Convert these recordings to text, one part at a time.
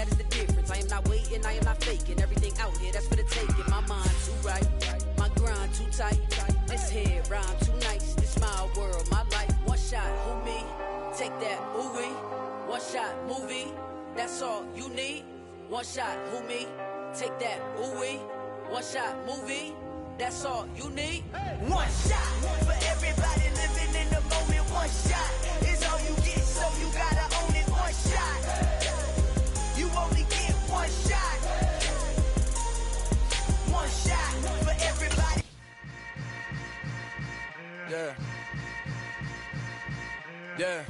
that is the difference. I am not waiting, I am not faking. Everything out here, that's for the taking. My mind too right, my grind too tight. This head rhyme too nice. This my world, my life. One shot, who me? Take that, ooh wee. One shot, movie. That's all you need. One shot, who me? Take that, ooh wee. One shot, movie. That's all you need. One shot for everybody living in the moment. One shot is all you get, so you gotta own it. One shot, you only get one shot. One shot for everybody. Yeah. Yeah.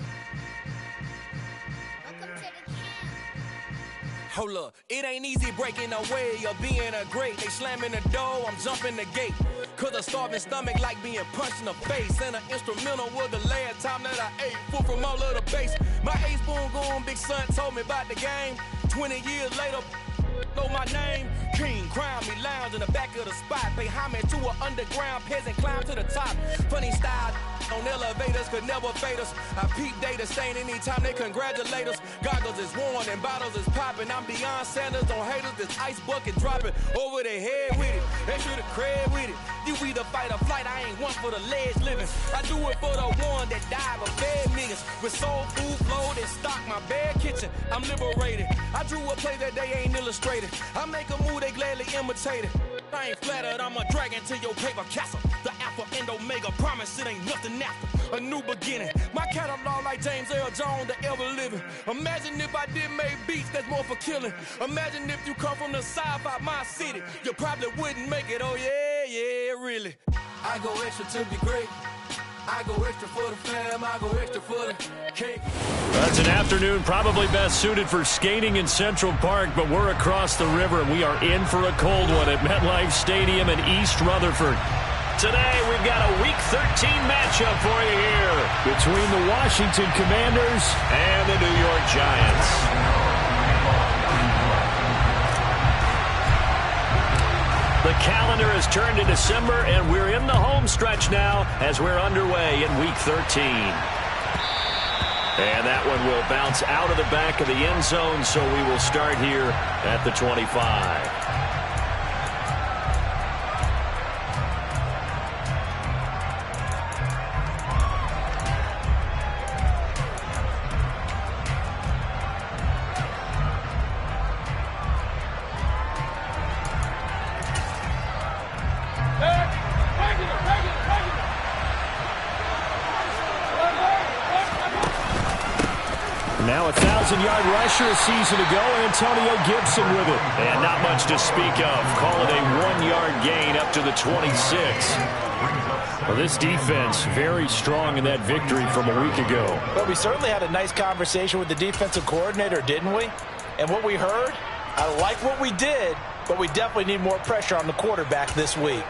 Hold up, it ain't easy breaking away or being a great. They slamming the door, I'm jumping the gate. Cause a starving stomach like being punched in the face. And an instrumental was the last time that I ate. Food from all of the base. My A-spoon going, big son told me about the game. 20 years later, know my name. King, crown me, lounge in the back of the spot. Pay homage to an underground peasant, climb to the top. Funny style on elevators could never fade us. I peep data stain anytime they congratulate us. Goggles is worn and bottles is popping. I'm beyond Sanders on haters, this ice bucket dropping over their head with it. They should have cred with it. You either fight or flight, I ain't one for the ledge living. I do it for the one that died of bad niggas. With soul food flowed and stock my bad kitchen. I'm liberated. I drew a play that they ain't illustrated. I make a move, they gladly imitate it. I ain't flattered, I'm a dragon to your paper castle. The Alpha and Omega, promise it ain't nothing after. A new beginning. My catalog like James L. Jones, the ever living. Imagine if I did make beats that's more for killing. Imagine if you come from the south out my city. You probably wouldn't make it, oh yeah, really. I go extra to be great. I go extra for the fam, I go extra for the cake. That's an afternoon probably best suited for skating in Central Park, but we're across the river and we are in for a cold one at MetLife Stadium in East Rutherford. Today we've got a Week 13 matchup for you here between the Washington Commanders and the New York Giants. The calendar has turned to December, and we're in the home stretch now as we're underway in Week 13. And that one will bounce out of the back of the end zone, so we will start here at the 25. Now a 1,000-yard rusher a season ago, Antonio Gibson with it. And not much to speak of. Call it a 1-yard gain up to the 26. Well, this defense very strong in that victory from a week ago. Well, we certainly had a nice conversation with the defensive coordinator, didn't we? And what we heard, I like what we did, but we definitely need more pressure on the quarterback this week.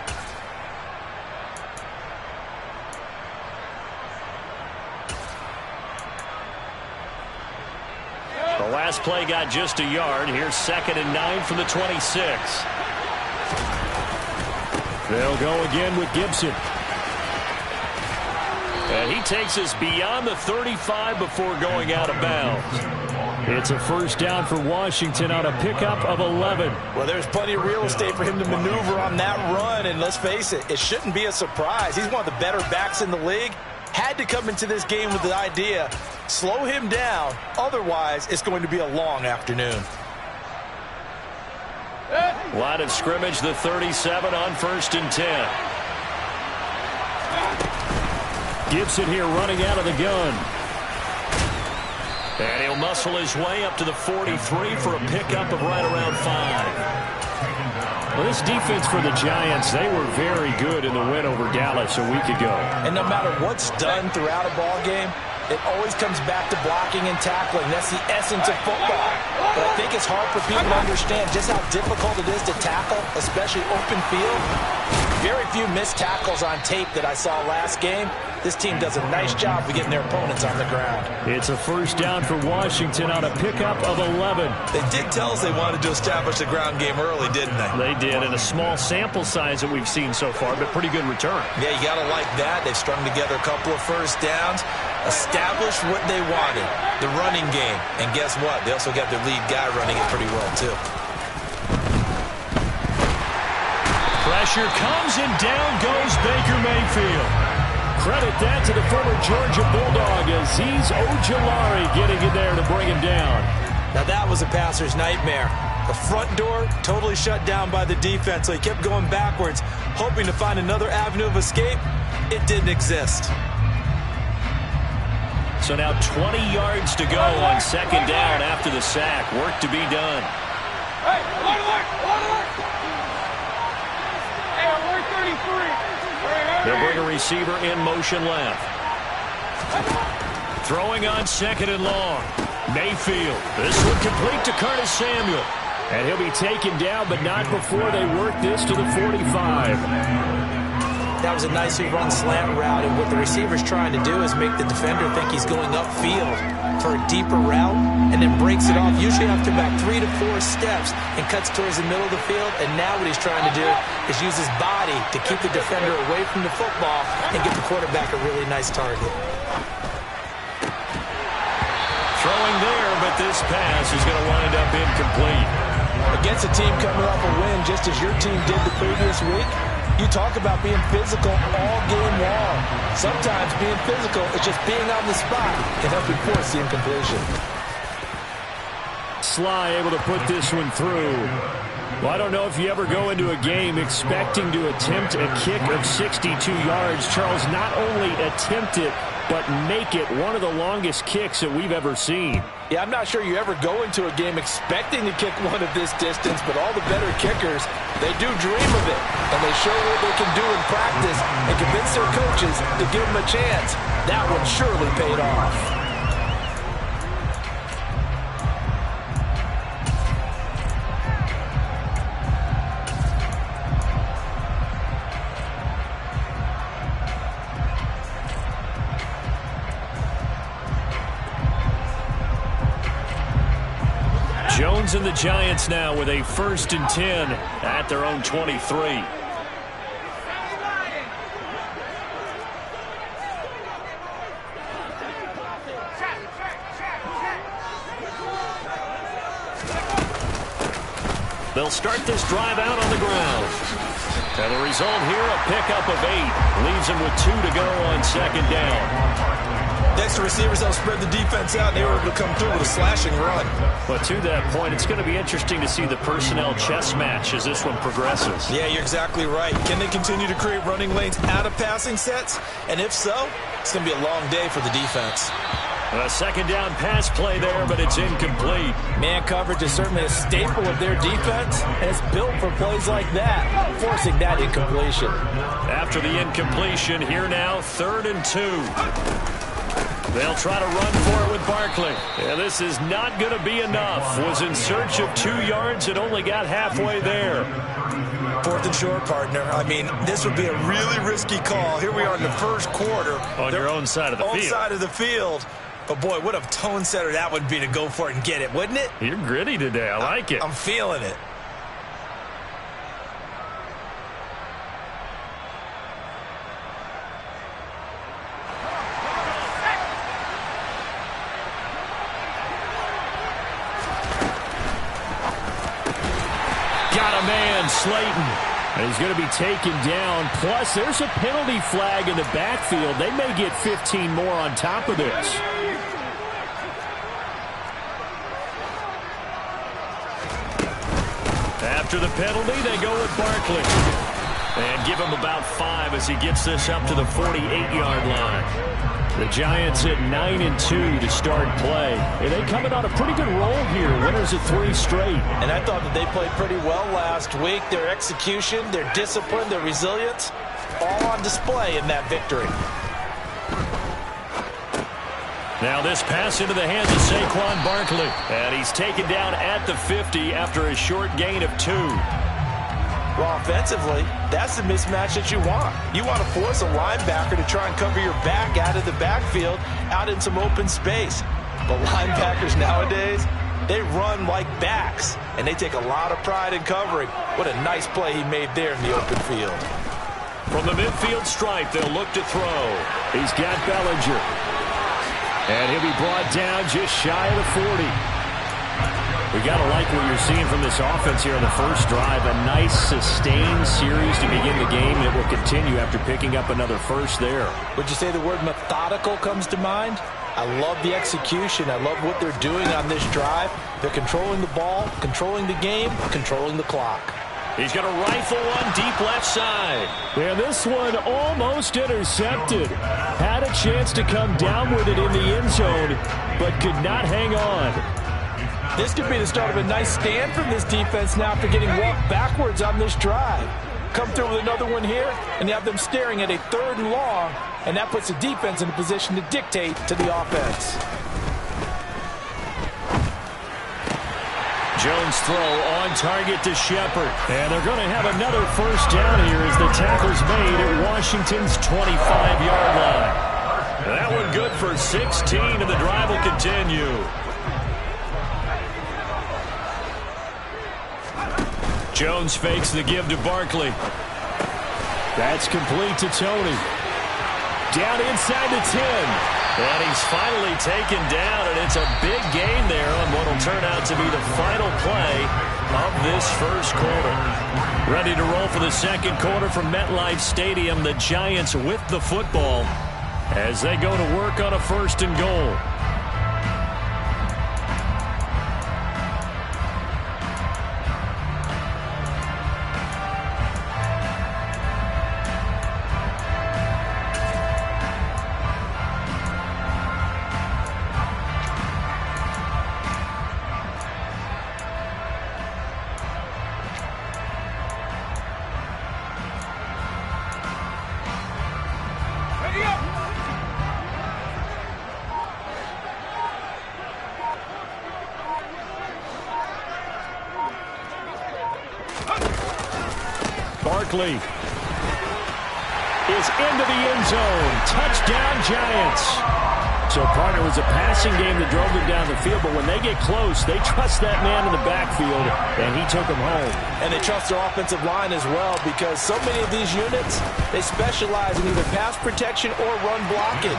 The last play got just a yard. Here's 2nd and 9 from the 26. They'll go again with Gibson. And he takes us beyond the 35 before going out of bounds. It's a first down for Washington on a pickup of 11. Well, there's plenty of real estate for him to maneuver on that run. And let's face it, it shouldn't be a surprise. He's one of the better backs in the league. Had to come into this game with the idea, slow him down. Otherwise, it's going to be a long afternoon. Line of scrimmage, the 37 on 1st and 10. Gibson here running out of the gun. And he'll muscle his way up to the 43 for a pickup of right around 5. Well, this defense for the Giants, they were very good in the win over Dallas a week ago. And no matter what's done throughout a ball game, it always comes back to blocking and tackling. That's the essence of football. But I think it's hard for people to understand just how difficult it is to tackle, especially open field. Very few missed tackles on tape that I saw last game. This team does a nice job of getting their opponents on the ground. It's a first down for Washington on a pickup of 11. They did tell us they wanted to establish the ground game early, didn't they? They did, and a small sample size that we've seen so far, but pretty good return. Yeah, you got to like that. They've strung together a couple of first downs. established what they wanted, the running game. And guess what? They also got their lead guy running it pretty well, too. Pressure comes, and down goes Baker Mayfield. Credit that to the former Georgia Bulldog, Azeez Ojulari getting in there to bring him down. Now that was a passer's nightmare. The front door totally shut down by the defense, so he kept going backwards, hoping to find another avenue of escape. It didn't exist. So now 20 yards to go on second down after the sack. Work to be done. They'll bring a receiver in motion left. Throwing on second and long. Mayfield. This one complete to Curtis Samuel. And he'll be taken down, but not before they work this to the 45. That was a nicely run slant route, and what the receiver's trying to do is make the defender think he's going upfield for a deeper route, and then breaks it off, usually after about 3 to 4 steps, and cuts towards the middle of the field. And now what he's trying to do is use his body to keep the defender away from the football and get the quarterback a really nice target. Throwing there, but this pass is going to wind up incomplete. Against a team coming off a win just as your team did the previous week, you talk about being physical all game long. Sometimes being physical is just being on the spot and helping force the incompletion. Sly able to put this one through. Well, I don't know if you ever go into a game expecting to attempt a kick of 62 yards. Charles, not only attempt it, but make it one of the longest kicks that we've ever seen. Yeah, I'm not sure you ever go into a game expecting to kick one of this distance, but all the better kickers, they do dream of it, and they show what they can do in practice and convince their coaches to give them a chance. That one surely paid off. Jones and the Giants now with a 1st and 10 at their own 23. They'll start this drive out on the ground. And the result here, a pickup of 8. Leaves them with 2 to go on second down. Next to receivers, they'll spread the defense out, and they were able to come through with a slashing run. But to that point, it's going to be interesting to see the personnel chess match as this one progresses. Yeah, you're exactly right. Can they continue to create running lanes out of passing sets? And if so, it's going to be a long day for the defense. A second down pass play there, but it's incomplete. Man coverage is certainly a staple of their defense, and it's built for plays like that, forcing that incompletion. After the incompletion, here now, 3rd and 2. They'll try to run for it with Barkley. Yeah, this is not going to be enough. Was in search of 2 yards and only got halfway there. 4th and short, partner. I mean, this would be a really risky call. Here we are in the first quarter. On your own side of the field. Own side of the field. But, boy, what a tone setter that would be to go for it and get it, wouldn't it? You're gritty today. I like it. I'm feeling it. Got a man, Slayton. And he's going to be taken down. Plus, there's a penalty flag in the backfield. They may get 15 more on top of this. After the penalty, they go with Barkley. And give him about 5 as he gets this up to the 48-yard line. The Giants at 9-2 to start play. And they coming on a pretty good roll here. Winners of 3 straight. And I thought that they played pretty well last week. Their execution, their discipline, their resilience, all on display in that victory. Now this pass into the hands of Saquon Barkley. And he's taken down at the 50 after a short gain of 2. Well, offensively, that's the mismatch that you want. You want to force a linebacker to try and cover your back out of the backfield, out in some open space. But linebackers nowadays, they run like backs, and they take a lot of pride in covering. What a nice play he made there in the open field. From the midfield stripe, they'll look to throw. He's got Bellinger. And he'll be brought down just shy of the 40. We got to like what you're seeing from this offense here on the first drive. A nice, sustained series to begin the game. It will continue after picking up another first there. Would you say the word methodical comes to mind? I love the execution. I love what they're doing on this drive. They're controlling the ball, controlling the game, controlling the clock. He's going to rifle one deep left side. And this one almost intercepted. Had a chance to come down with it in the end zone, but could not hang on. This could be the start of a nice stand from this defense now after getting walked backwards on this drive. Come through with another one here, and you have them staring at a 3rd and long, and that puts the defense in a position to dictate to the offense. Jones throw on target to Shepard. And they're going to have another first down here as the tackle's made at Washington's 25-yard line. That one good for 16, and the drive will continue. Jones fakes the give to Barkley. That's complete to Tony. Down inside the 10. And he's finally taken down, and it's a big gain there on what will turn out to be the final play of this first quarter. Ready to roll for the second quarter from MetLife Stadium. The Giants with the football as they go to work on a 1st and goal. Barkley is into the end zone. Touchdown, Giants. So, partner, it was a passing game that drove them down the field, but when they get close, they trust that man in the backfield, and he took them home. And they trust their offensive line as well, because so many of these units, they specialize in either pass protection or run blocking.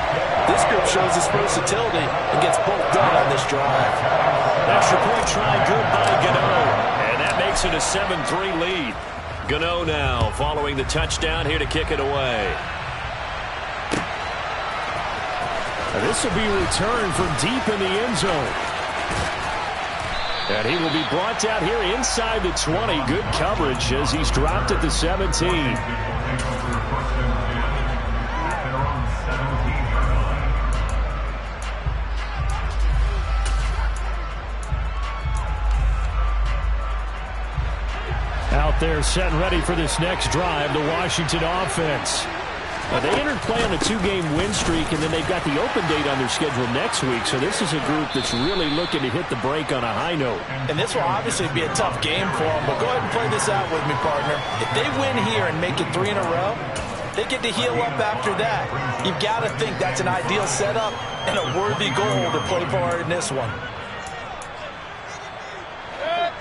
This group shows its versatility and gets both done on this drive. Extra point try good by Gano, and that makes it a 7-3 lead. Gano now following the touchdown here to kick it away. This will be returned from deep in the end zone. And he will be brought down here inside the 20. Good coverage as he's dropped at the 17. Out there set and ready for this next drive, the Washington offense. They entered play on a 2-game win streak, and then they've got the open date on their schedule next week. So this is a group that's really looking to hit the break on a high note. And this will obviously be a tough game for them, but go ahead and play this out with me, partner. If they win here and make it 3 in a row, they get to heal up after that. You've got to think that's an ideal setup and a worthy goal to play for in this one.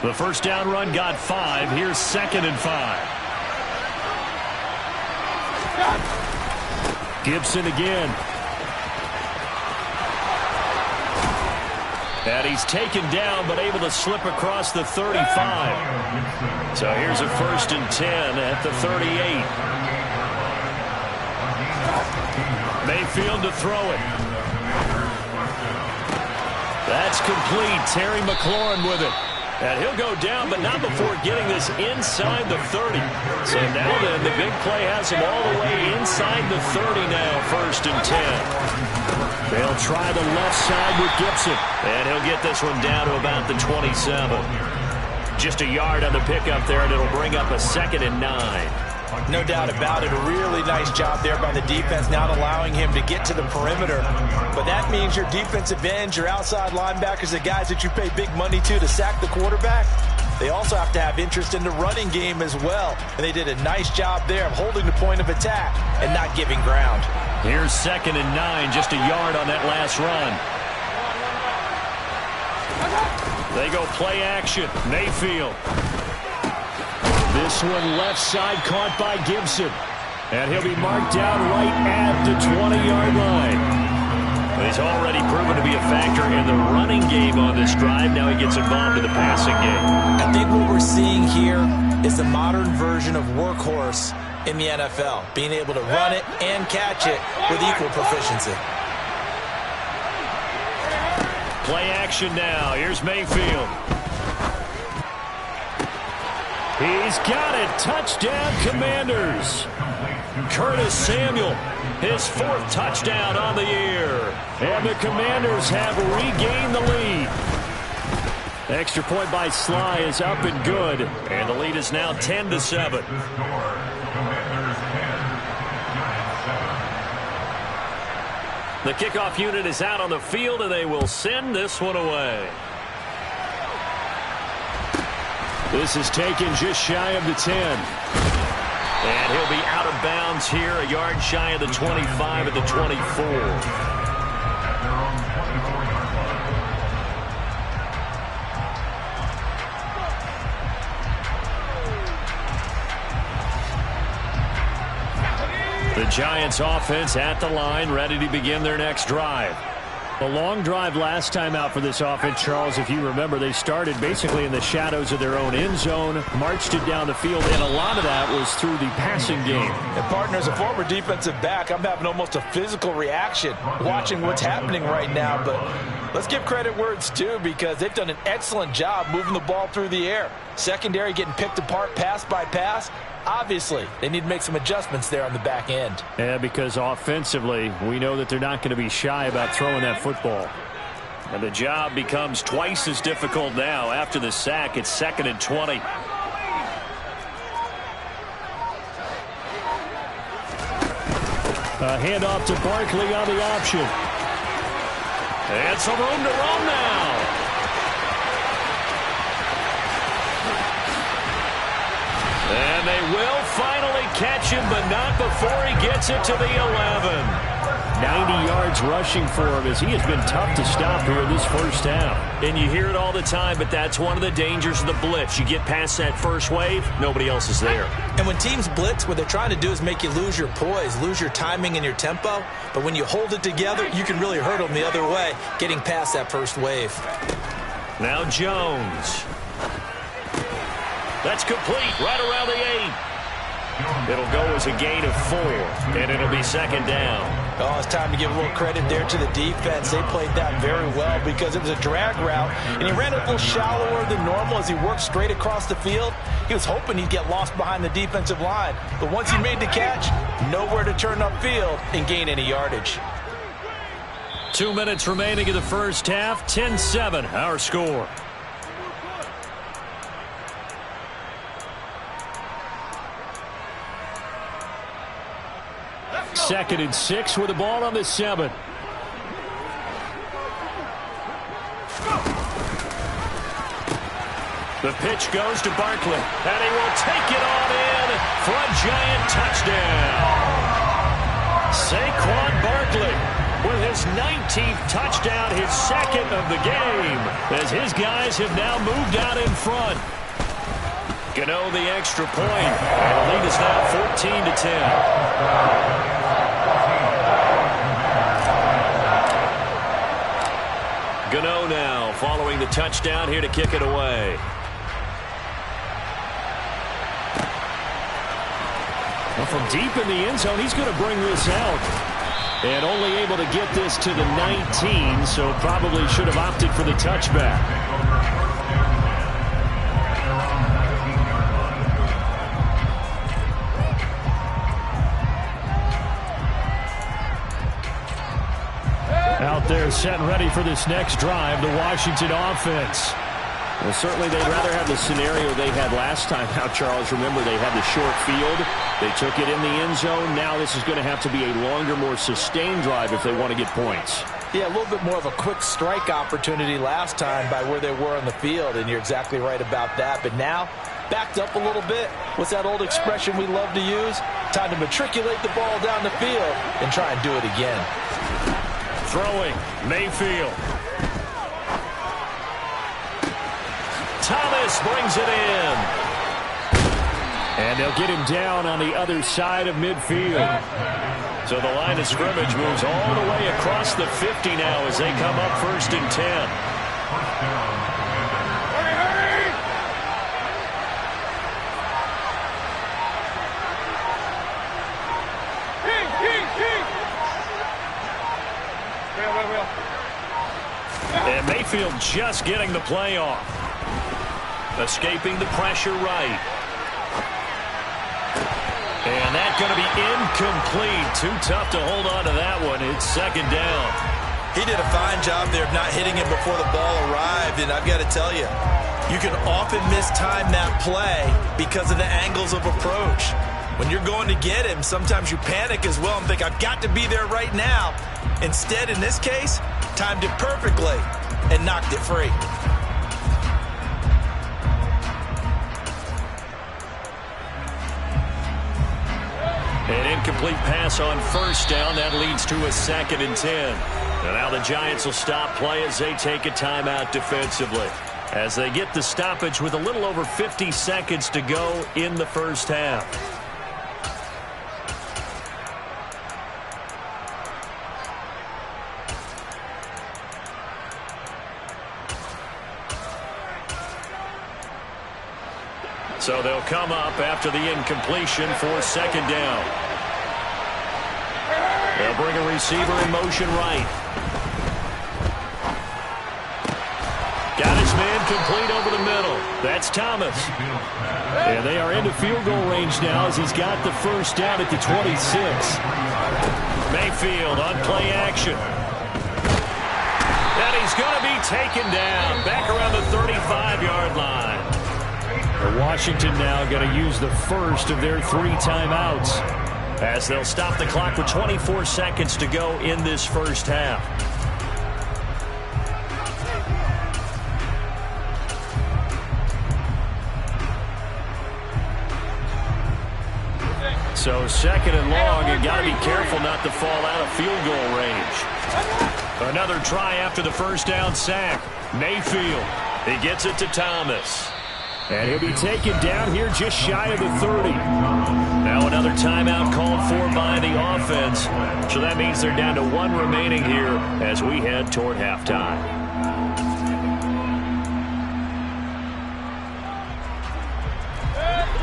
The first down run got 5. Here's 2nd and 5. Gibson again. And he's taken down, but able to slip across the 35. So here's a 1st and 10 at the 38. Mayfield to throw it. That's complete. Terry McLaurin with it. And he'll go down, but not before getting this inside the 30. So now then, the big play has him all the way inside the 30 now, 1st and 10. They'll try the left side with Gibson. And he'll get this one down to about the 27. Just a yard on the pickup there, and it'll bring up a 2nd and 9. No doubt about it. A really nice job there by the defense, not allowing him to get to the perimeter. But that means your defensive ends, your outside linebackers, the guys that you pay big money to sack the quarterback, they also have to have interest in the running game as well. And they did a nice job there of holding the point of attack and not giving ground. Here's 2nd and 9, just a yard on that last run. They go play action. Mayfield. This one left side caught by Gibson. And he'll be marked down right at the 20-yard line. He's already proven to be a factor in the running game on this drive. Now he gets involved in the passing game. I think what we're seeing here is the modern version of workhorse in the NFL, being able to run it and catch it with equal proficiency. Play action now. Here's Mayfield. He's got it. Touchdown, Commanders. Curtis Samuel, his 4th touchdown on the year. And the Commanders have regained the lead. Extra point by Sly is up and good. And the lead is now 10-7. The kickoff unit is out on the field, and they will send this one away. This is taken just shy of the 10. And he'll be out of bounds here, a yard shy of the 25 at the 24. The Giants offense at the line, ready to begin their next drive. A long drive last time out for this offense, Charles. If you remember, they started basically in the shadows of their own end zone, marched it down the field, and a lot of that was through the passing game. And partner, as a former defensive back, I'm having almost a physical reaction watching what's happening right now. But let's give credit where it's due, because they've done an excellent job moving the ball through the air. Secondary getting picked apart pass by pass. Obviously, they need to make some adjustments there on the back end. Yeah, because offensively, we know that they're not going to be shy about throwing that football. And the job becomes twice as difficult now. After the sack, it's 2nd and 20. A handoff to Barkley on the option. And some room to roam now. And they will finally catch him, but not before he gets it to the 11. 90 yards rushing for him, as he has been tough to stop here in this first half. And you hear it all the time, but that's one of the dangers of the blitz. You get past that first wave, nobody else is there. And when teams blitz, what they're trying to do is make you lose your poise, lose your timing and your tempo. But when you hold it together, you can really hurt them the other way, getting past that first wave. Now Jones. That's complete, right around the 8. It'll go as a gain of 4, and it'll be 2nd down. Oh, it's time to give a little credit there to the defense. They played that very well, because it was a drag route, and he ran a little shallower than normal as he worked straight across the field. He was hoping he'd get lost behind the defensive line, but once he made the catch, nowhere to turn upfield and gain any yardage. 2 minutes remaining in the first half, 10-7, our score. Second and 6 with the ball on the 7. The pitch goes to Barkley, and he will take it on in for a Giant touchdown. Saquon Barkley with his 19th touchdown, his 2nd of the game, as his guys have now moved out in front. Gano the extra point, and the lead is now 14-10. Gano now following the touchdown here to kick it away. Well, from deep in the end zone, he's going to bring this out. And only able to get this to the 19, so probably should have opted for the touchback. Out there set and ready for this next drive, the Washington offense. Well, certainly they'd rather have the scenario they had last time out, Charles. Remember, they had the short field. They took it in the end zone. Now this is going to have to be a longer, more sustained drive if they want to get points. Yeah, a little bit more of a quick strike opportunity last time by where they were on the field, and you're exactly right about that. But now, backed up a little bit. What's that old expression we love to use? Time to matriculate the ball down the field and try and do it again. Throwing, Mayfield. Thomas brings it in. And they'll get him down on the other side of midfield. So the line of scrimmage moves all the way across the 50 now as they come up 1st and 10. And Mayfield just getting the play off. Escaping the pressure right. And that's going to be incomplete. Too tough to hold on to that one. It's 2nd down. He did a fine job there of not hitting it before the ball arrived. And I've got to tell you, you can often mistime that play because of the angles of approach. When you're going to get him, sometimes you panic as well and think, I've got to be there right now. Instead, in this case, timed it perfectly and knocked it free. An incomplete pass on 1st down. That leads to a 2nd and 10. And now the Giants will stop play as they take a timeout defensively. As they get the stoppage with a little over 50 seconds to go in the 1st half. So they'll come up after the incompletion for 2nd down. They'll bring a receiver in motion right. Got his man complete over the middle. That's Thomas. And they are into field goal range now as he's got the 1st down at the 26. Mayfield on play action. And he's going to be taken down back around the 35-yard line. Washington now going to use the first of their 3 timeouts as they'll stop the clock with 24 seconds to go in this 1st half. So 2nd and long, you got to be careful not to fall out of field goal range. Another try after the 1st down sack. Mayfield, he gets it to Thomas. And he'll be taken down here just shy of the 30. Now another timeout called for by the offense. So that means they're down to 1 remaining here as we head toward halftime.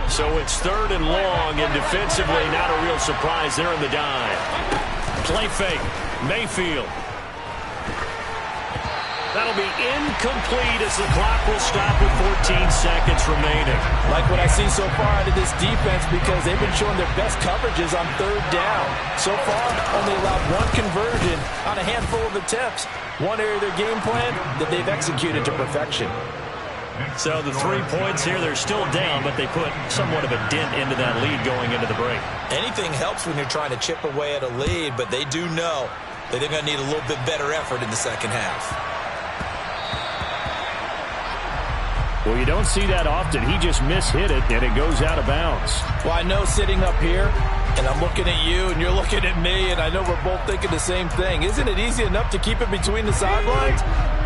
So it's 3rd and long, and defensively not a real surprise there in the dime. Play fake. Mayfield. That'll be incomplete as the clock will stop with 14 seconds remaining. Like what I see so far out of this defense because they've been showing their best coverages on 3rd down. So far, only allowed 1 conversion on a handful of attempts. One area of their game plan that they've executed to perfection. So the 3 points here, they're still down, but they put somewhat of a dent into that lead going into the break. Anything helps when you're trying to chip away at a lead, but they do know that they're going to need a little bit better effort in the 2nd half. Well, you don't see that often. He just mishit it, and it goes out of bounds. Well, I know sitting up here, and I'm looking at you, and you're looking at me, and I know we're both thinking the same thing. Isn't it easy enough to keep it between the sidelines?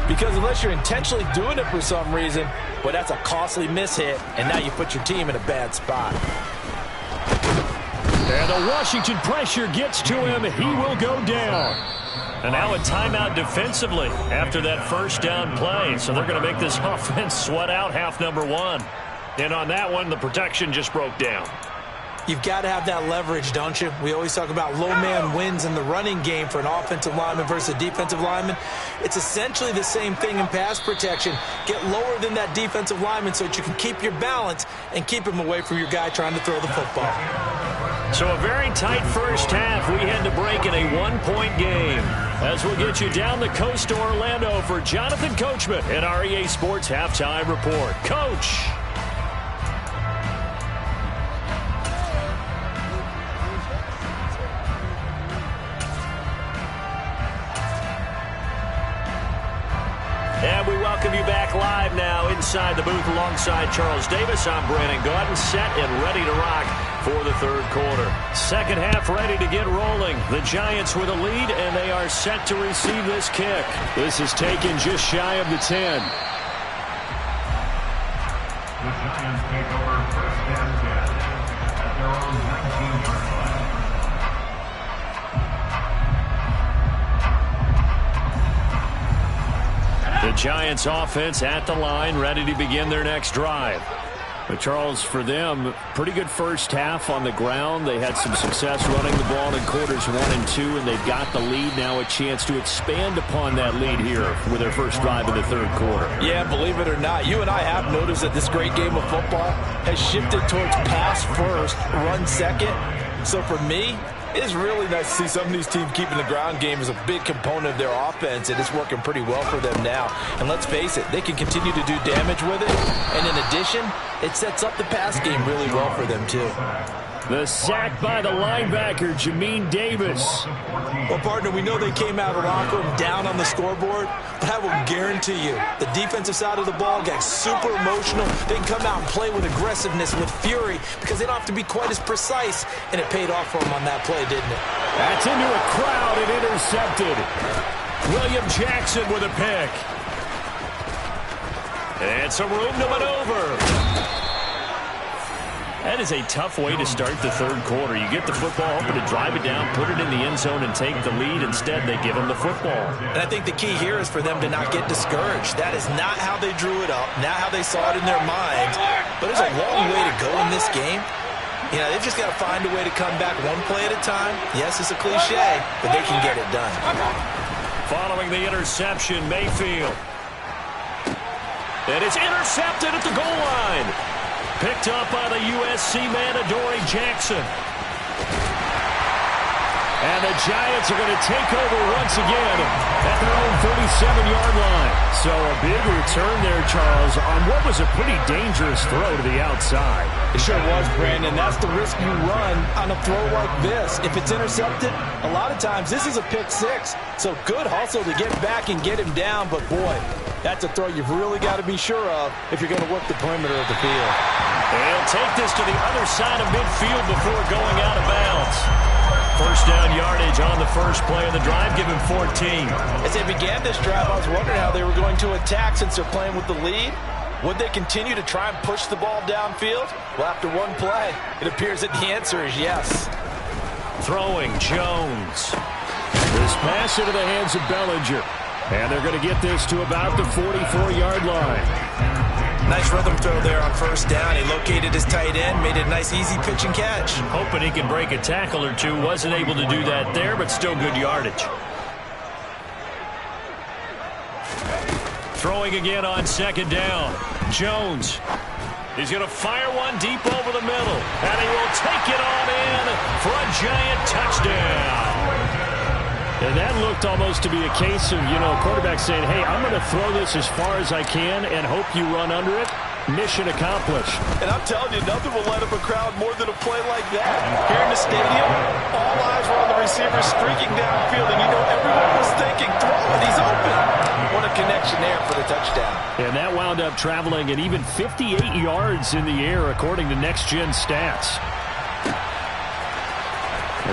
Because unless you're intentionally doing it for some reason, well, that's a costly mishit, and now you put your team in a bad spot. And the Washington pressure gets to him. He will go down. And now a timeout defensively after that 1st down play. So they're going to make this offense sweat out half number 1. And on that one, the protection just broke down. You've got to have that leverage, don't you? We always talk about low man wins in the running game for an offensive lineman versus a defensive lineman. It's essentially the same thing in pass protection. Get lower than that defensive lineman so that you can keep your balance and keep him away from your guy trying to throw the football. So a very tight 1st half. We had to break in a 1-point game. As we'll get you down the coast to Orlando for Jonathan Coachman at our EA Sports Halftime Report. Coach. And we welcome you back live now inside the booth alongside Charles Davis. I'm Brandon Gaudin, set and ready to rock for the 3rd quarter. 2nd half ready to get rolling. The Giants with a lead, and they are set to receive this kick. This is taken just shy of the 10. The Giants take over 1st and 10 at their own 19-yard line. Giants offense at the line, ready to begin their next drive. But Charles, for them, pretty good first half on the ground. They had some success running the ball in quarters 1 and 2, and they've got the lead now, a chance to expand upon that lead here with their first drive in the third quarter. Yeah, believe it or not, you and I have noticed that this great game of football has shifted towards pass first, run second. So for me, it's really nice to see some of these teams keeping the ground game as a big component of their offense, and it's working pretty well for them now. And let's face it, they can continue to do damage with it. And in addition, it sets up the pass game really well for them, too. The sack by the linebacker, Jamin Davis. Well, partner, we know they came out of the locker room down on the scoreboard, but I will guarantee you the defensive side of the ball gets super emotional. They can come out and play with aggressiveness, with fury, because they don't have to be quite as precise, and it paid off for them on that play, didn't it? That's into a crowd and intercepted. William Jackson with a pick. And some room to maneuver. That is a tough way to start the third quarter. You get the football, hoping to drive it down, put it in the end zone, and take the lead. Instead, they give them the football. And I think the key here is for them to not get discouraged. That is not how they drew it up, not how they saw it in their minds. But there's a long way to go in this game. You know, they've just got to find a way to come back one play at a time. Yes, it's a cliche, but they can get it done. Following the interception, Mayfield. And it's intercepted at the goal line. Picked up by the USC man, Adoree Jackson. And the Giants are going to take over once again at their own 37-yard line. So a big return there, Charles, on what was a pretty dangerous throw to the outside. It sure was, Brandon. That's the risk you run on a throw like this. If it's intercepted, a lot of times this is a pick six. So good hustle to get back and get him down. But, boy, that's a throw you've really got to be sure of if you're going to work the perimeter of the field. They'll take this to the other side of midfield before going out of bounds. First down yardage on the first play of the drive, give him 14. As they began this drive, I was wondering how they were going to attack since they're playing with the lead. Would they continue to try and push the ball downfield? Well, after one play, it appears that the answer is yes. Throwing, Jones. This pass into the hands of Bellinger. And they're going to get this to about the 44-yard line. Nice rhythm throw there on first down. He located his tight end, made it a nice easy pitch and catch. Hoping he can break a tackle or two. Wasn't able to do that there, but still good yardage. Throwing again on second down. Jones. He's going to fire one deep over the middle. And he will take it on in for a Giant touchdown. And that looked almost to be a case of, quarterback saying, hey, I'm going to throw this as far as I can and hope you run under it. Mission accomplished. And I'm telling you, nothing will light up a crowd more than a play like that. Here in the stadium, all eyes were on the receiver streaking downfield, and everyone was thinking, throw it, he's open. What a connection there for the touchdown. And that wound up traveling an even 58 yards in the air, according to Next Gen Stats.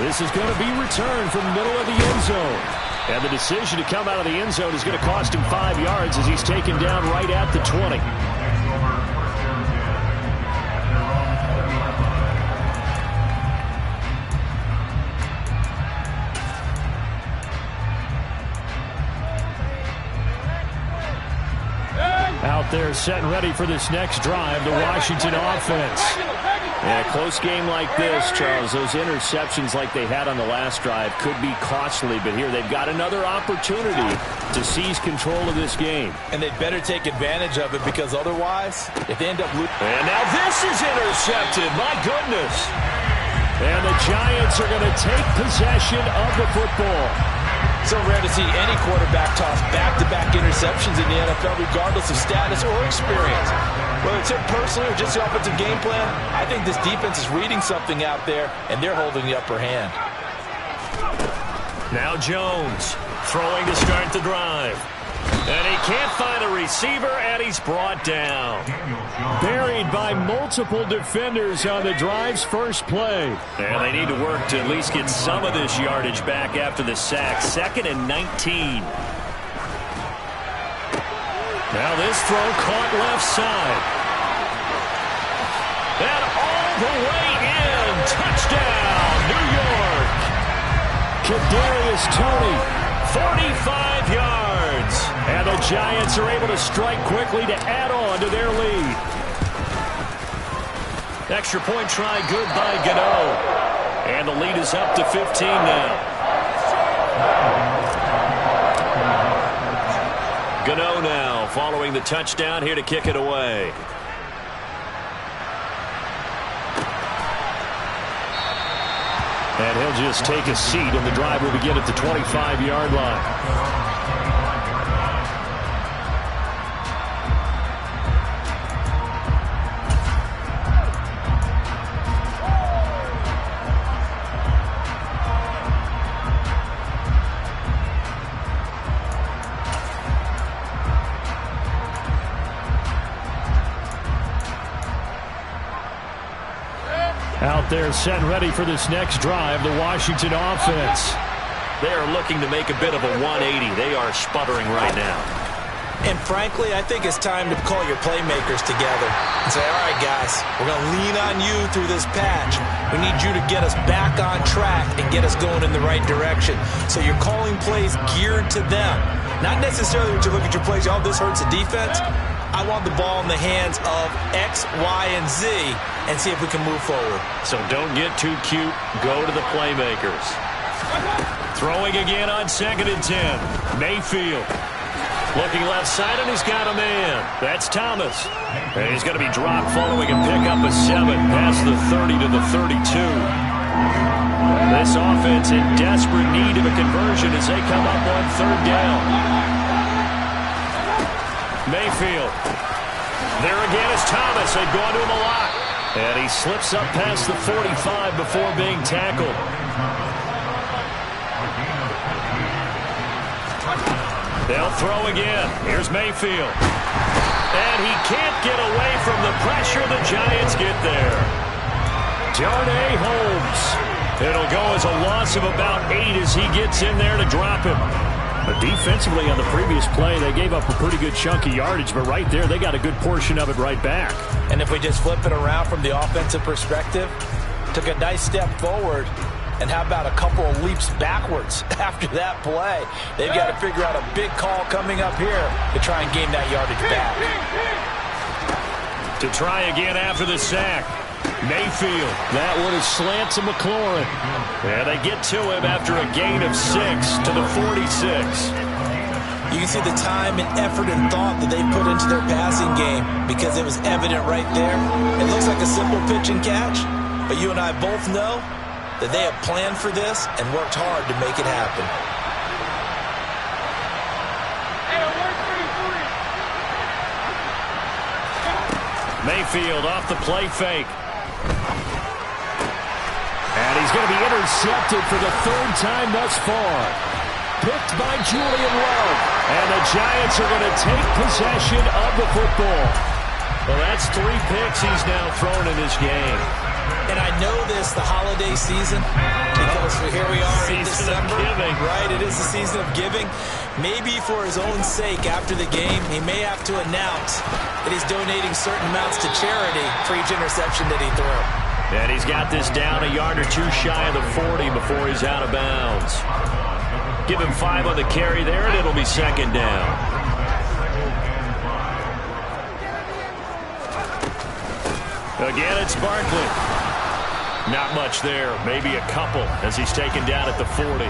This is going to be returned from the middle of the end zone. And the decision to come out of the end zone is going to cost him 5 yards as he's taken down right at the 20. Out there set and ready for this next drive, the Washington offense. And a close game like this, Charles, those interceptions like they had on the last drive could be costly, but here they've got another opportunity to seize control of this game. And they'd better take advantage of it, because otherwise, if they end up losing. And now this is intercepted, my goodness. And the Giants are going to take possession of the football. So rare to see any quarterback toss back-to-back interceptions in the NFL, regardless of status or experience. Whether it's him personally or just the offensive game plan, I think this defense is reading something out there, and they're holding the upper hand. Now Jones throwing to start the drive. And he can't find a receiver, and he's brought down. Buried by multiple defenders on the drive's first play. And they need to work to at least get some of this yardage back after the sack. 2nd and 19. Now this throw caught left side. And all the way in. Touchdown, New York. Kadarius Toney, 45 yards. And And the Giants are able to strike quickly to add on to their lead. Extra point try good by Gano. And the lead is up to 15 now. Gano now following the touchdown here to kick it away. And he'll just take a seat, and the drive will begin at the 25-yard line. Out there set and ready for this next drive, the Washington offense. They are looking to make a bit of a 180. They are sputtering right now. And frankly, I think it's time to call your playmakers together and say, all right, guys, we're going to lean on you through this patch. We need you to get us back on track and get us going in the right direction. So you're calling plays geared to them. Not necessarily when you look at your plays, oh, this hurts the defense. I want the ball in the hands of X, Y, and Z and see if we can move forward. So don't get too cute. Go to the playmakers. Throwing again on 2nd and 10. Mayfield. Looking left side, and he's got a man. That's Thomas. And he's going to be dropped following a pickup of 7. Past the 30 to the 32. This offense in desperate need of a conversion as they come up on 3rd down. Mayfield. There again is Thomas. They've gone to him a lot. And he slips up past the 45 before being tackled. They'll throw again. Here's Mayfield. And he can't get away from the pressure. The Giants get there. Darnay Holmes. It'll go as a loss of about 8 as he gets in there to drop him. But defensively on the previous play, they gave up a pretty good chunk of yardage, but right there, they got a good portion of it right back. And if we just flip it around from the offensive perspective, took a nice step forward, and how about a couple of leaps backwards after that play? They've got to figure out a big call coming up here to try and gain that yardage back. To try again after the sack. Mayfield. That one is slant to McLaurin. And they get to him after a gain of 6 to the 46. You can see the time and effort and thought that they put into their passing game because it was evident right there. It looks like a simple pitch and catch, but you and I both know that they have planned for this and worked hard to make it happen. Mayfield off the play fake. And he's going to be intercepted for the 3rd time thus far. Picked by Julian Love. And the Giants are going to take possession of the football. Well, that's 3 picks he's now thrown in this game. And I know this, the holiday season, because here we are in December. Right, it is the season of giving. Maybe for his own sake after the game, he may have to announce that he's donating certain amounts to charity for each interception that he threw. And he's got this down a yard or 2 shy of the 40 before he's out of bounds. Give him 5 on the carry there, and it'll be 2nd down. Again, it's Barkley. Not much there, maybe a couple as he's taken down at the 40.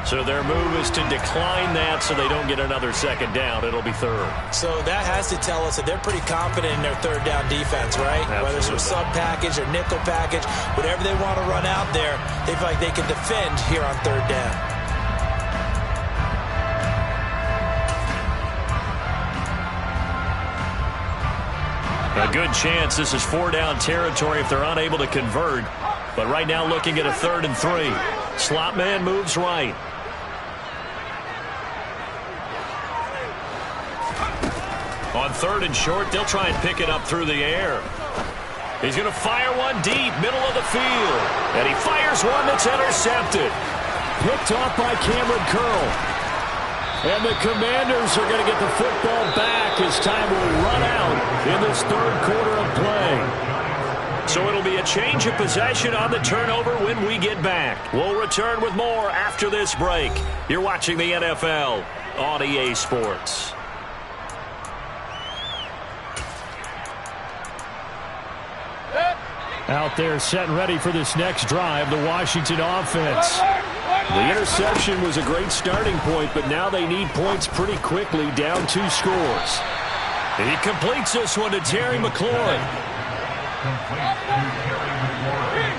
So their move is to decline that so they don't get another 2nd down. It'll be 3rd. So that has to tell us that they're pretty confident in their 3rd down defense, right? Absolutely. Whether it's a sub package or nickel package, whatever they want to run out there, they feel like they can defend here on 3rd down. A good chance this is 4-down territory if they're unable to convert. But right now looking at a 3rd and 3. Slot man moves right. On 3rd and short, they'll try and pick it up through the air. He's going to fire one deep, middle of the field. And he fires one that's intercepted. Picked off by Cameron Curl. And the Commanders are going to get the football back as time will run out in this 3rd quarter of play. So it'll be a change of possession on the turnover when we get back. We'll return with more after this break. You're watching the NFL on EA Sports. Out there set and ready for this next drive, the Washington offense. The interception was a great starting point, but now they need points pretty quickly, down 2 scores. He completes this one to Terry McLaurin. Complete to Terry McLaurin.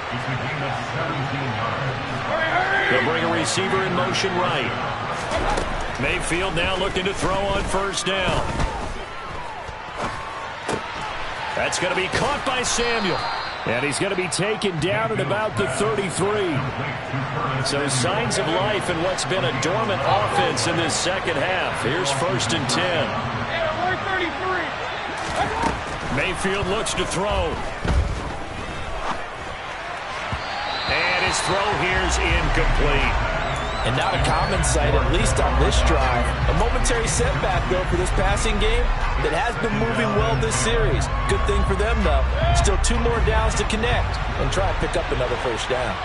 He's a gain of 17 yards. They'll bring a receiver in motion right. Mayfield now looking to throw on first down. That's going to be caught by Samuel. And he's going to be taken down at about the 33. So signs of life in what's been a dormant offense in this second half. Here's 1st and 10. Mayfield looks to throw. And his throw here's incomplete. And not a common sight, at least on this drive. A momentary setback, though, for this passing game that has been moving well this series. Good thing for them, though. Still 2 more downs to connect and try and pick up another first down.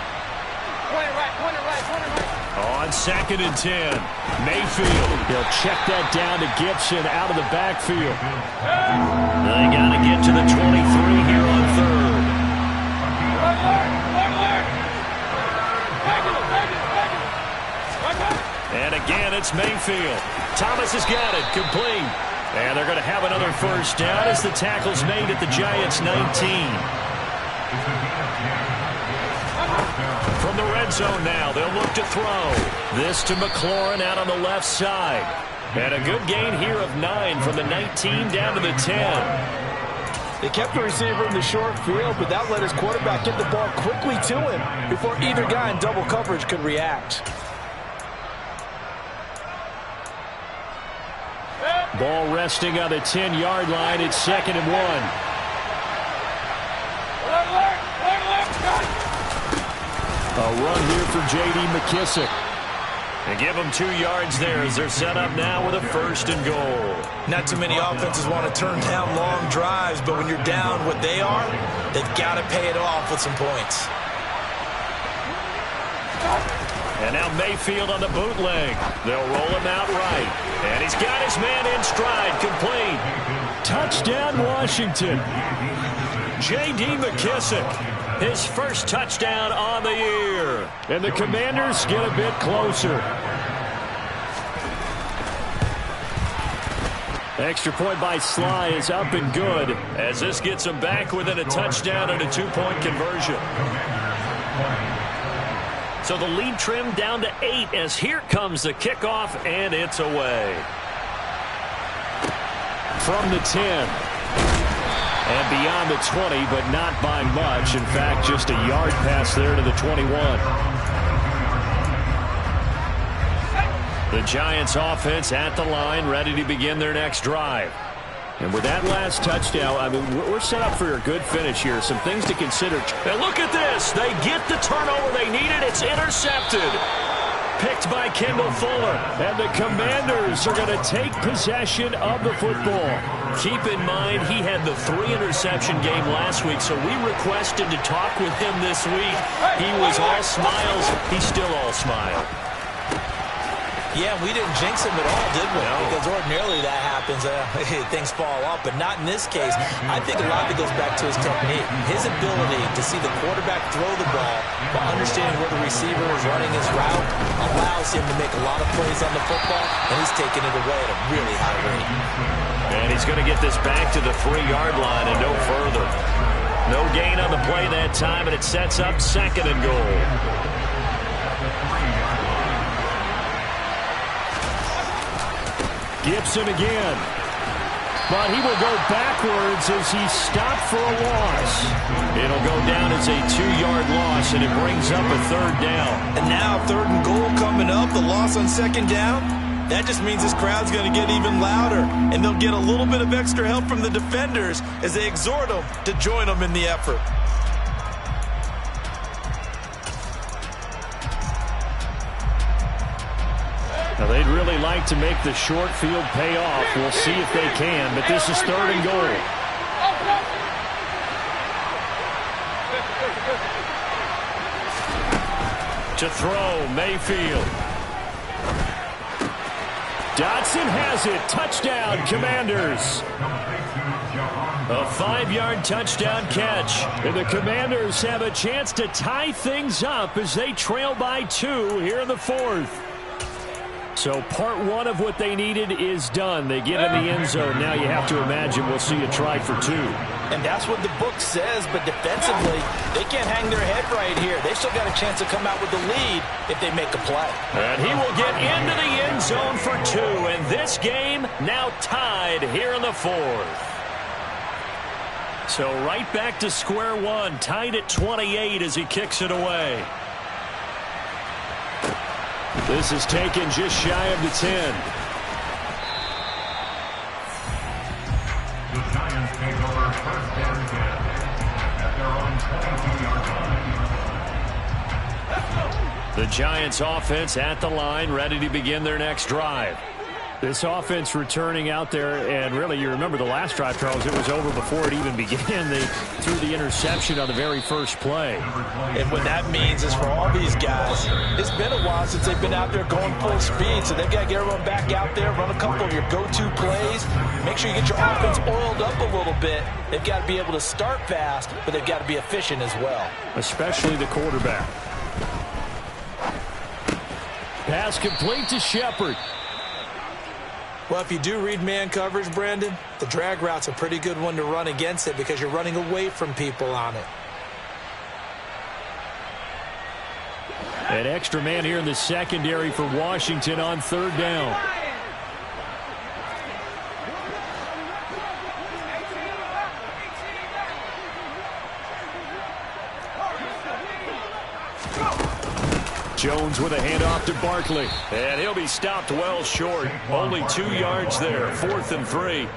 On 2nd and 10, Mayfield. He'll check that down to Gibson out of the backfield. They got to get to the 23 here on 3rd. And again, it's Mayfield. Thomas has got it, complete. And they're going to have another first down as the tackle's made at the Giants' 19. From the red zone now, they'll look to throw. This to McLaurin out on the left side. And a good gain here of 9 from the 19 down to the 10. They kept the receiver in the short field, but that let his quarterback get the ball quickly to him before either guy in double coverage could react. Ball resting on the 10-yard line. It's 2nd and 1. A run here for J.D. McKissick. And give them 2 yards there as they're set up now with a 1st and goal. Not too many offenses want to turn down long drives, but when you're down what they are, they've got to pay it off with some points. And now Mayfield on the bootleg. They'll roll him out right. And he's got his man in stride, complete. Touchdown, Washington. J.D. McKissick, his first touchdown on the year. And the Commanders get a bit closer. Extra point by Sly is up and good, as this gets them back within a touchdown and a 2-point conversion. So the lead trimmed down to 8 as here comes the kickoff, and it's away. From the 10. And beyond the 20, but not by much. In fact, just a yard pass there to the 21. The Giants offense at the line, ready to begin their next drive. And with that last touchdown, I mean, we're set up for a good finish here. Some things to consider. And look at this. They get the turnover they needed. It's intercepted. Picked by Kendall Fuller. And the Commanders are going to take possession of the football. Keep in mind, he had the 3-interception game last week, so we requested to talk with him this week. He was all smiles. He's still all smile. Yeah, we didn't jinx him at all, did we? No. Because ordinarily that happens. Things fall off, but not in this case. I think a lot of it goes back to his technique. His ability to see the quarterback throw the ball while understanding where the receiver is running his route allows him to make a lot of plays on the football, and he's taking it away at a really high rate. And he's going to get this back to the 3-yard line and no further. No gain on the play that time, and it sets up 2nd and goal. Gibson again. But he will go backwards as he stopped for a loss. It'll go down as a 2-yard loss, and it brings up a 3rd down. And now 3rd and goal coming up, the loss on 2nd down. That just means this crowd's going to get even louder, and they'll get a little bit of extra help from the defenders as they exhort them to join them in the effort. Now they'd really like to make the short field pay off. We'll see if they can, but this is 3rd and goal. To throw, Mayfield. Dotson has it. Touchdown, Commanders. A 5-yard touchdown catch. And the Commanders have a chance to tie things up as they trail by 2 here in the 4th. So part 1 of what they needed is done. They get in the end zone. Now you have to imagine we'll see a try for 2. And that's what the book says, but defensively, they can't hang their head right here. They still got a chance to come out with the lead if they make a play. And he will get into the end zone for 2. And this game now tied here in the 4th. So right back to square one, tied at 28 as he kicks it away. This is taken just shy of the 10. The Giants take over first and 10 at their own 22-yard line. The Giants offense at the line, ready to begin their next drive. This offense returning out there, and really, you remember the last drive, Charles, it was over before it even began. They threw the interception on the very first play. And what that means is for all these guys, it's been a while since they've been out there going full speed, so they've got to get everyone back out there, run a couple of your go-to plays, make sure you get your offense oiled up a little bit. They've got to be able to start fast, but they've got to be efficient as well. Especially the quarterback. Pass complete to Shepard. Well, if you do read man coverage, Brandon, the drag route's a pretty good one to run against it because you're running away from people on it. An extra man here in the secondary for Washington on 3rd down. Jones with a handoff to Barkley. And he'll be stopped well short. Only 2 yards there. 4th and 3.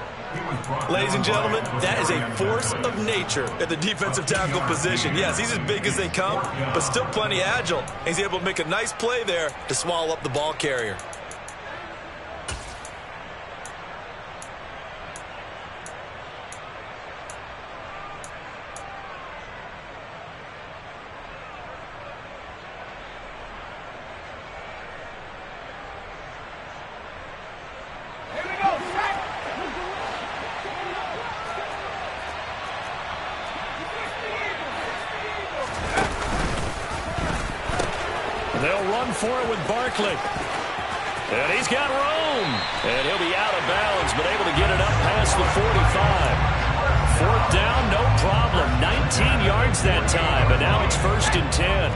Ladies and gentlemen, that is a force of nature at the defensive tackle position. Yes, he's as big as they come, but still plenty agile. He's able to make a nice play there to swallow up the ball carrier. They'll run for it with Barkley. And he's got room. And he'll be out of bounds, but able to get it up past the 45. 4th down, no problem. 19 yards that time, but now it's 1st and 10.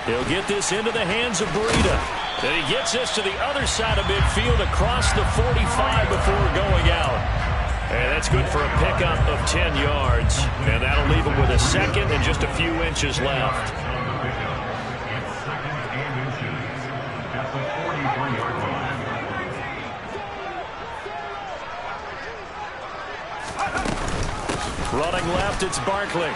He'll get this into the hands of Breida. And he gets this to the other side of midfield across the 45 before going out. And that's good for a pickup of 10 yards. And that'll leave him with a 2nd and just a few inches left. It's 2nd and inches at the 43-yard line. Running left, it's Barkley.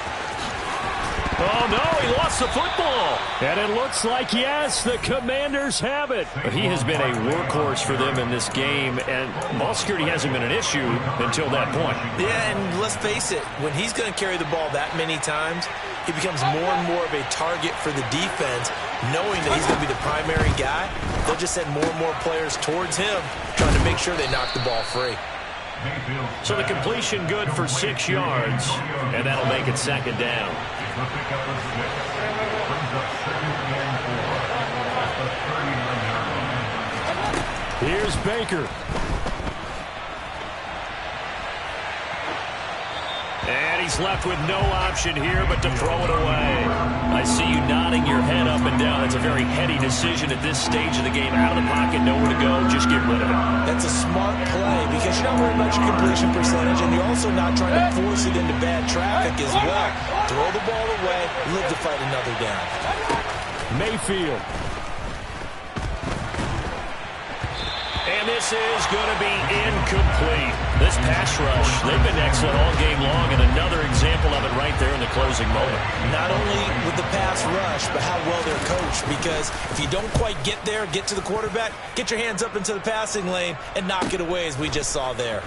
Oh, no, he lost the football. And it looks like, yes, the Commanders have it. But he has been a workhorse for them in this game, and ball security hasn't been an issue until that point. Yeah, and let's face it, when he's going to carry the ball that many times, he becomes more and more of a target for the defense, knowing that he's going to be the primary guy. They'll just send more and more players towards him, trying to make sure they knock the ball free. So the completion good for 6 yards, and that'll make it 2nd down. The pickup of 6 brings up 2nd and 4 at the 39-yard line. Here's Baker. And he's left with no option here but to throw it away. I see you nodding your head up and down. That's a very heady decision at this stage of the game. Out of the pocket, nowhere to go, just get rid of it. That's a smart play because you're not worried about your completion percentage, and you're also not trying to force it into bad traffic as well. Throw the ball away, live to fight another down. Mayfield. And this is going to be incomplete. This pass rush, they've been excellent all game long, and another example of it right there in the closing moment. Not only with the pass rush, but how well they're coached, because if you don't quite get there, get to the quarterback, get your hands up into the passing lane and knock it away as we just saw there.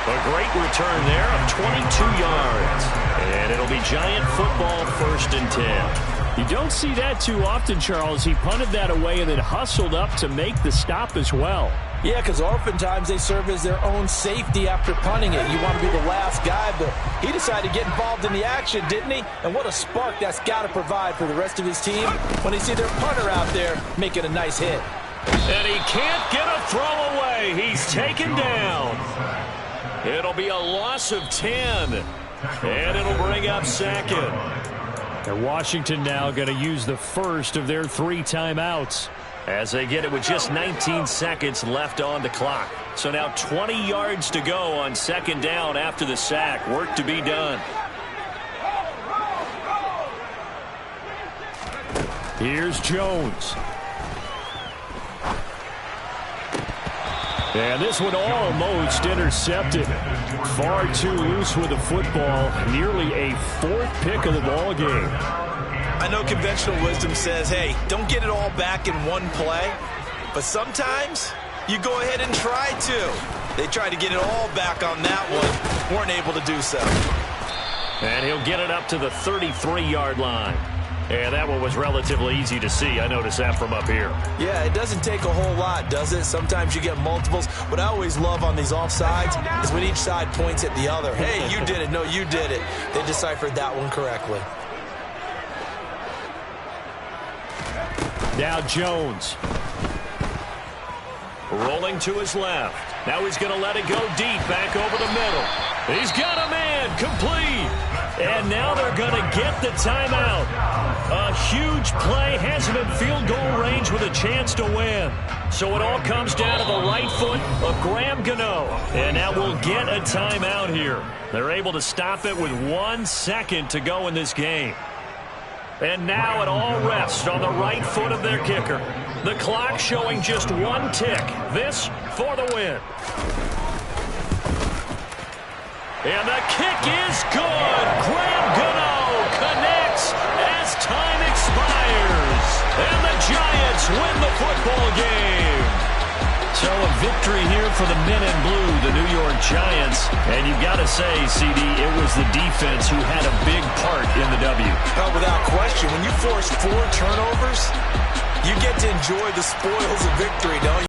A great return there of 22 yards. And it'll be Giant football, 1st and 10. You don't see that too often, Charles. He punted that away and then hustled up to make the stop as well. Yeah, because oftentimes they serve as their own safety after punting it. You want to be the last guy, but he decided to get involved in the action, didn't he? And what a spark that's got to provide for the rest of his team when they see their punter out there making a nice hit. And he can't get a throw away. He's taken down. It'll be a loss of 10. And it'll bring up 2nd. And Washington now going to use the first of their 3 timeouts, as they get it with just 19 seconds left on the clock. So now 20 yards to go on 2nd down after the sack. Work to be done. Here's Jones. And this one almost intercepted. Far too loose with the football. Nearly a 4th pick of the ball game. I know conventional wisdom says, hey, don't get it all back in one play. But sometimes you go ahead and try to. They tried to get it all back on that one. Weren't able to do so. And he'll get it up to the 33-yard line. And that one was relatively easy to see. I noticed that from up here. Yeah, it doesn't take a whole lot, does it? Sometimes you get multiples. What I always love on these offsides is when each side points at the other. Hey, you did it. No, you did it. They deciphered that one correctly. Now Jones. Rolling to his left. Now he's going to let it go deep back over the middle. He's got a man complete. And now they're going to get the timeout. A huge play has him in field goal range with a chance to win. So it all comes down to the right foot of Graham Gano. And now we'll get a timeout here. They're able to stop it with 1 second to go in this game. And now it all rests on the right foot of their kicker. The clock showing just 1 tick. This for the win. And the kick is good. Graham Gano connects as time expires. And the Giants win the football game. So a victory here for the men in blue, the New York Giants. And you've got to say, CD, it was the defense who had a big part in the W. Oh, without question. When you force 4 turnovers, you get to enjoy the spoils of victory, don't you?